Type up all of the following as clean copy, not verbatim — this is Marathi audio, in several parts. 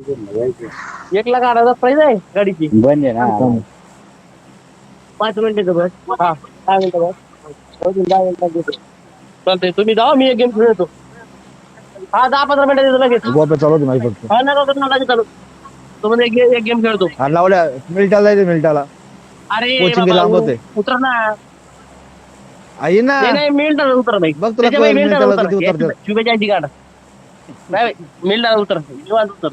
1,00,000 प्राइस आहे गाडीची. बंद आहे ना. 5 मिनिटाचं बस. हा 10 मिनिटं बस. अजून 10 मिनिटात देतो. चालतंय तुम्ही जावा, मी एक गेम खेळून येतो. हा 10-15 मिनिटात येतो लगेच. गोप्या चालू होती माझी फक्त. हा नका लगेच चालू. तो म्हणजे एक गेम खेळतो. हा लावल्या मिल्टाला जायचं मिल्टाला. अरे कोचिंग बाबा लांब होते. उतरा ना. आई ना नाही मिनिटाला उतरा बाई. बघ तुला त्याच्या बाई मिनिटाला मिल्टाला उतरा. किती उतरतात. शुभेच्छाची गाड. नाही मिनिटाला उतरा. निवांत उतर.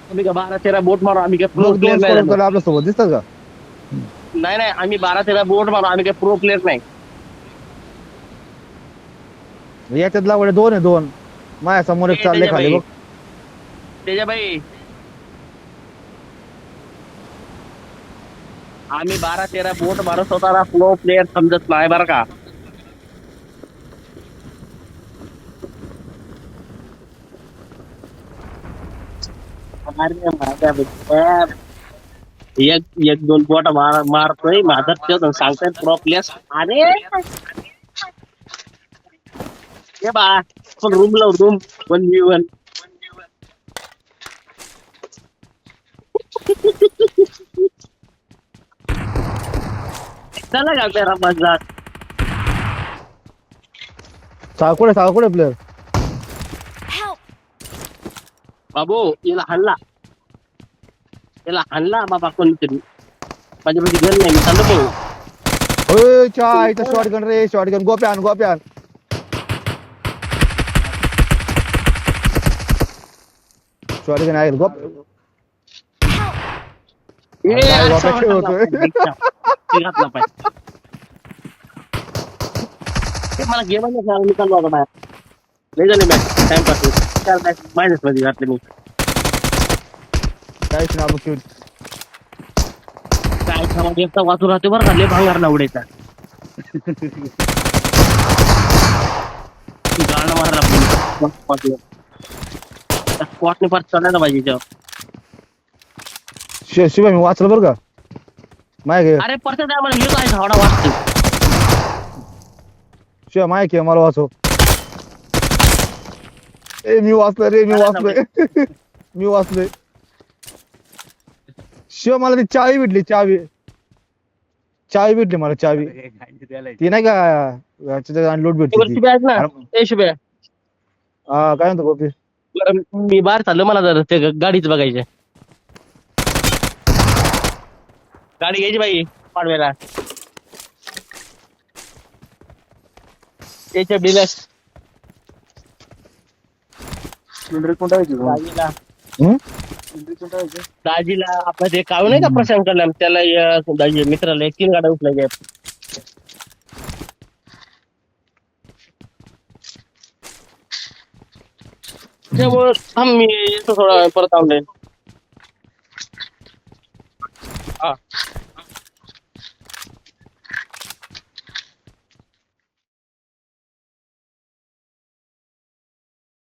तुम्ही का 12-13 बोट मारो, आम्ही काय प्रो बघ प्लेअर 2 नाही स्क्वॉड ना. आपल्या सोबत दिसतात का? नाही आम्ही 12-13 बोट मारो, आम्ही काय प्रो प्लेअर नाही. याच्यात लावले 2 आहे 2. माझ्या समोर एक चालले खाली बघ. त्याच्या बाई आम्ही 12-13 बोट मारो, स्वतःला प्रो प्लेअर समजत नाही बरं का. अरे माझ्या बद्दल एक दोन बोट मारतोय माझं सांगताय प्रो प्लेअर. अरे हे बा पण रूम 1v1. चला का तेरा मजाक. सावकुडे प्लेअर. बाबू याला हाणला बाबा कोणीतरी. माझ्यामध्ये गन नाही, मी चाललो भाऊ. ओय चा इथं शॉटगन रे, शॉटगन. गोप्या आण. शॉटगन आहे गोप. घातला मला गेम मी चाललो होता बाहेर. लय झाले मॅच टाइमपास. 4 मॅच मायनस मध्ये घातले मी. काहीच ना बघ. काय एकटा वाचून राहते बरं का, लय भांगार ना उडायचा. गाणं मारला स्पॉटने परत चढायला पाहिजे त्याच्यावर. शिवाय मी वाचलं बरं का. माय अरे परत आम्हाला येतो आहे झाडा वाचतो. शिवाय माय के मला वाचव. मी वाचलोय. शिवाय मला ती चावी भेटली. चावी भेटली मला. चावी ती नाही का लूट भेटली ती. हा काय म्हणतो गोपी. मी बाहेर चाललो, मला जर ते गाडीच बघायचे. गाडी घ्यायची बाई पाडव्याला. त्याच्या डिलक्स दाजीला आपला ते काव नाही का प्रशांत कल्याण, त्याला दाजी मित्राला 3 गाड्या उचलायच्या. त्यामुळे मी येतो थोडा परत ऑनलाईन.